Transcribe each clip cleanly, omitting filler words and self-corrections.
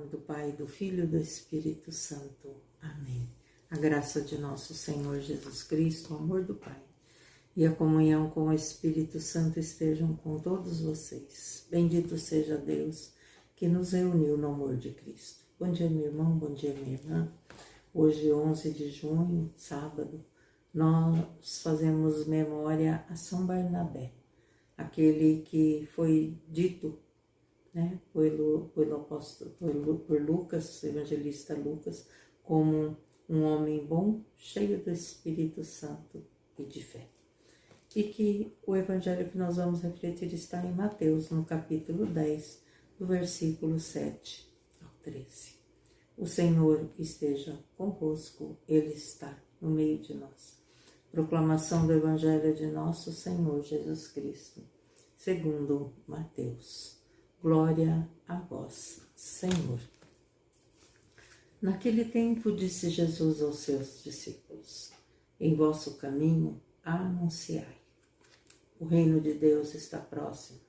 do Pai, do Filho e do Espírito Santo. Amém. A graça de nosso Senhor Jesus Cristo, o amor do Pai e a comunhão com o Espírito Santo estejam com todos vocês. Bendito seja Deus que nos reuniu no amor de Cristo. Bom dia, meu irmão, bom dia, minha irmã. Hoje, 11 de junho, sábado, nós fazemos memória a São Barnabé, aquele que foi dito, né, por Lucas, evangelista Lucas, como um homem bom, cheio do Espírito Santo e de fé. E que o evangelho que nós vamos refletir está em Mateus, no capítulo 10, do versículo 7 ao 13. O Senhor esteja convosco, Ele está no meio de nós. Proclamação do evangelho de nosso Senhor Jesus Cristo, segundo Mateus. Glória a vós, Senhor. Naquele tempo disse Jesus aos seus discípulos: em vosso caminho anunciai. O reino de Deus está próximo.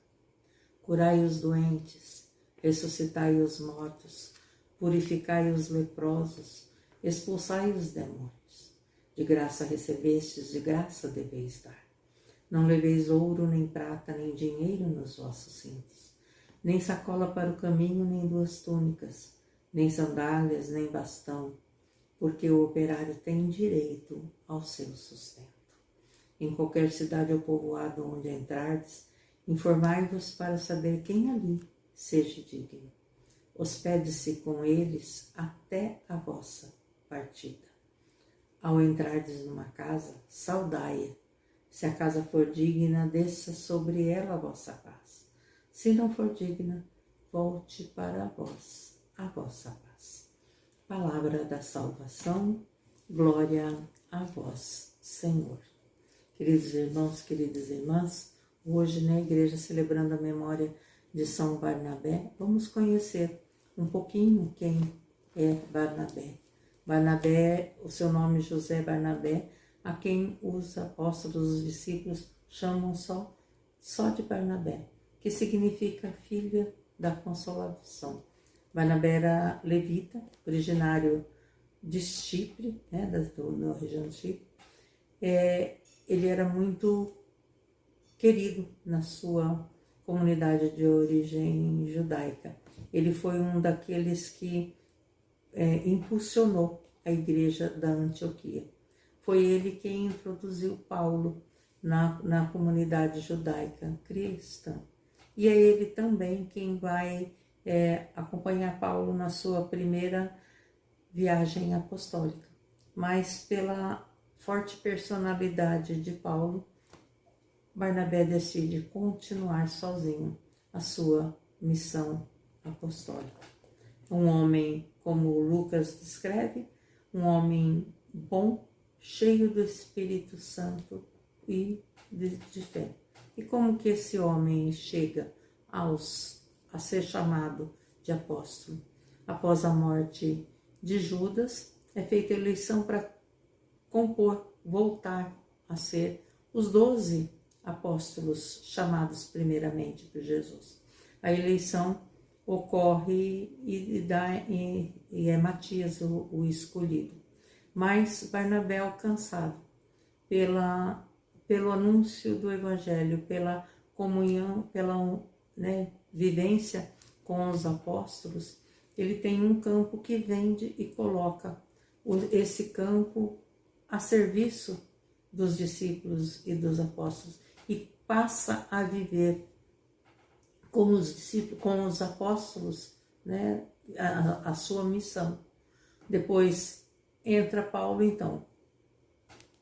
Curai os doentes, ressuscitai os mortos, purificai os leprosos, expulsai os demônios. De graça recebestes, de graça deveis dar. Não leveis ouro, nem prata, nem dinheiro nos vossos cintos, nem sacola para o caminho, nem 2 túnicas, nem sandálias, nem bastão, porque o operário tem direito ao seu sustento. Em qualquer cidade ou povoado onde entrardes, informai-vos para saber quem ali seja digno. Hospede-se com eles até a vossa partida. Ao entrardes numa casa, saudai-a. Se a casa for digna, desça sobre ela a vossa paz. Se não for digna, volte para vós a vossa paz. Palavra da salvação, glória a vós, Senhor. Queridos irmãos, queridas irmãs, hoje na igreja, celebrando a memória de São Barnabé, vamos conhecer um pouquinho quem é Barnabé. Barnabé, o seu nome José Barnabé, a quem os apóstolos, os discípulos, chamam só de Barnabé, que significa filha da consolação. Barnabé era levita, originário de Chipre, né, da região de Chipre. Ele era muito querido na sua comunidade de origem judaica. Ele foi um daqueles que impulsionou a igreja da Antioquia. Foi ele quem introduziu Paulo na comunidade judaica cristã. E é ele também quem vai acompanhar Paulo na sua primeira viagem apostólica. Mas pela forte personalidade de Paulo, Barnabé decide continuar sozinho a sua missão apostólica. Um homem, como Lucas descreve, um homem bom, cheio do Espírito Santo e de fé. E como que esse homem chega a ser chamado de apóstolo? Após a morte de Judas, é feita a eleição para voltar a ser os 12 apóstolos chamados primeiramente por Jesus. A eleição ocorre e é Matias o escolhido. Mas Barnabé, alcançado pelo anúncio do Evangelho, pela comunhão, pela vivência com os apóstolos, ele tem um campo que vende e coloca esse campo a serviço dos discípulos e dos apóstolos e passa a viver com os discípulos, com os apóstolos, né, a sua missão. Depois entra Paulo, então.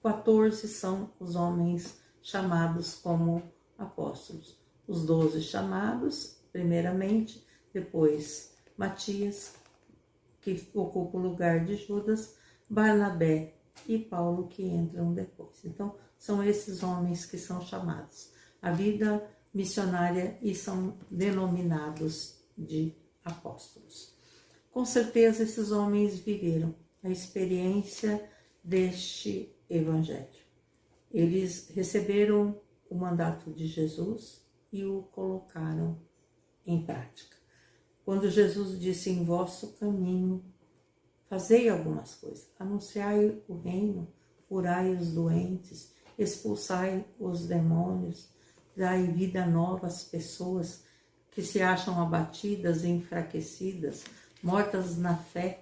14 são os homens chamados como apóstolos. Os 12 chamados, primeiramente, depois Matias, que ocupa o lugar de Judas, Barnabé e Paulo, que entram depois. Então, são esses homens que são chamados à vida missionária e são denominados de apóstolos. Com certeza, esses homens viveram a experiência deste evangelho. Eles receberam o mandato de Jesus e o colocaram em prática. Quando Jesus disse em vosso caminho, fazei algumas coisas, anunciai o reino, curai os doentes, expulsai os demônios, dai vida nova às pessoas que se acham abatidas, enfraquecidas, mortas na fé,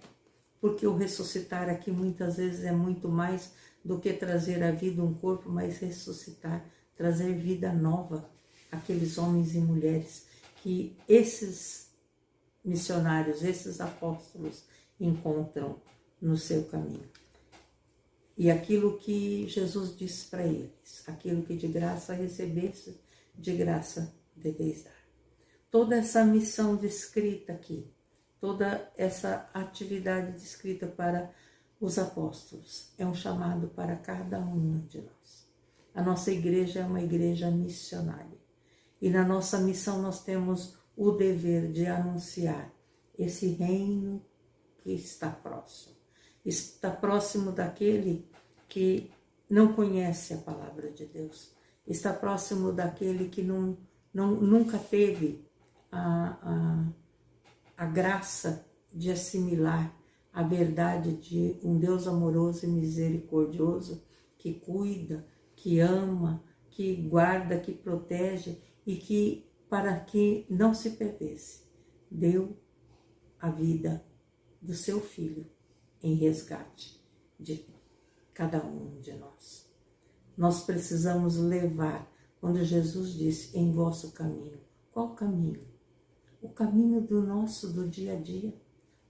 porque o ressuscitar aqui muitas vezes é muito mais do que trazer à vida um corpo, mas ressuscitar, trazer vida nova àqueles homens e mulheres que esses missionários, esses apóstolos encontram no seu caminho. E aquilo que Jesus disse para eles, aquilo que de graça recebesse, de graça deveis dar. Toda essa missão descrita aqui, toda essa atividade descrita para os apóstolos, é um chamado para cada um de nós. A nossa igreja é uma igreja missionária. E na nossa missão nós temos o dever de anunciar esse reino que está próximo. Está próximo daquele que não conhece a palavra de Deus. Está próximo daquele que nunca teve a graça de assimilar a verdade de um Deus amoroso e misericordioso que cuida, que ama, que guarda, que protege e que, para que não se perdesse, deu a vida do seu Filho em resgate de cada um de nós. Nós precisamos levar, quando Jesus disse, em vosso caminho. Qual caminho? O caminho do dia a dia.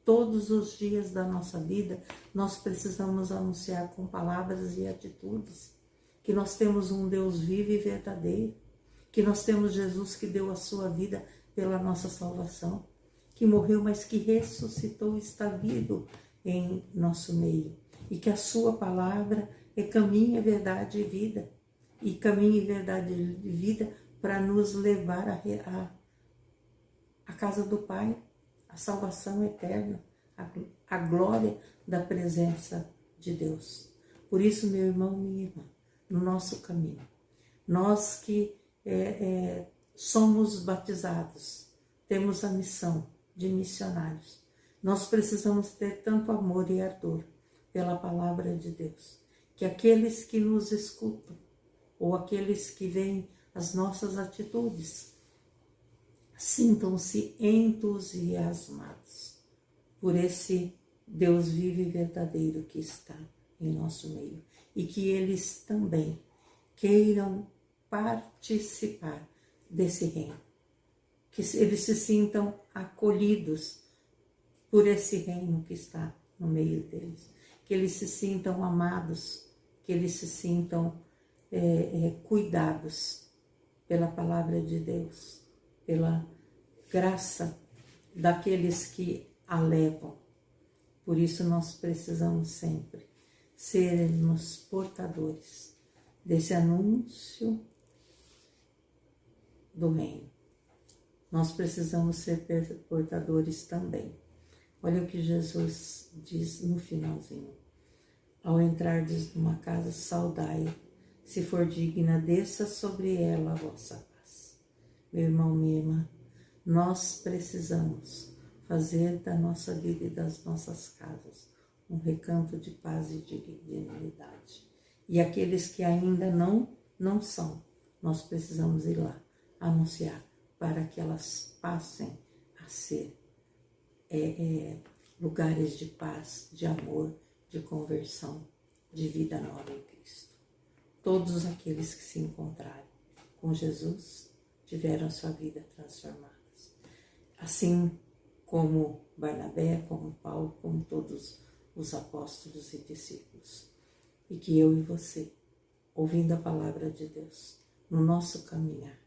Todos os dias da nossa vida, nós precisamos anunciar com palavras e atitudes que nós temos um Deus vivo e verdadeiro, que nós temos Jesus que deu a sua vida pela nossa salvação, que morreu, mas que ressuscitou e está vivo em nosso meio, e que a sua palavra é caminho, verdade e vida, e caminho e verdade e vida para nos levar a casa do Pai, a salvação eterna, a glória da presença de Deus. Por isso, meu irmão, minha irmã, no nosso caminho, nós que somos batizados, temos a missão de missionários. Nós precisamos ter tanto amor e ardor pela palavra de Deus, que aqueles que nos escutam, ou aqueles que veem as nossas atitudes, sintam-se entusiasmados por esse Deus vivo e verdadeiro que está em nosso meio, e que eles também queiram participar desse reino, que eles se sintam acolhidos por esse reino que está no meio deles, que eles se sintam amados, que eles se sintam cuidados pela palavra de Deus, pela graça daqueles que a levam. Por isso nós precisamos sempre sermos portadores desse anúncio do reino. Nós precisamos ser portadores também. Olha o que Jesus diz no finalzinho. Ao entrardes numa casa, saudai, se for digna, desça sobre ela a vossa paz. Meu irmão, minha irmã, nós precisamos fazer da nossa vida e das nossas casas um recanto de paz e de dignidade. E aqueles que ainda não são, nós precisamos ir lá anunciar para que elas passem a ser lugares de paz, de amor, de conversão, de vida nova em Cristo. Todos aqueles que se encontraram com Jesus tiveram sua vida transformada. Assim como Barnabé, como Paulo, como todos os apóstolos e discípulos. E que eu e você, ouvindo a palavra de Deus, no nosso caminhar,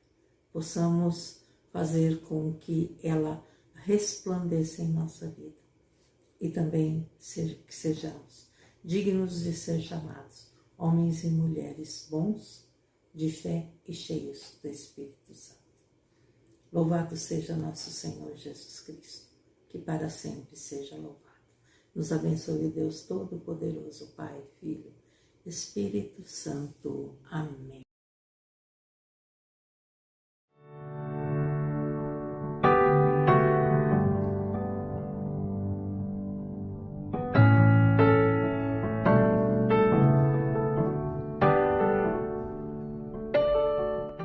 possamos fazer com que ela resplandeça em nossa vida. E também que sejamos dignos de ser chamados homens e mulheres bons, de fé e cheios do Espírito Santo. Louvado seja nosso Senhor Jesus Cristo, que para sempre seja louvado. Nos abençoe Deus Todo-Poderoso, Pai, Filho, Espírito Santo.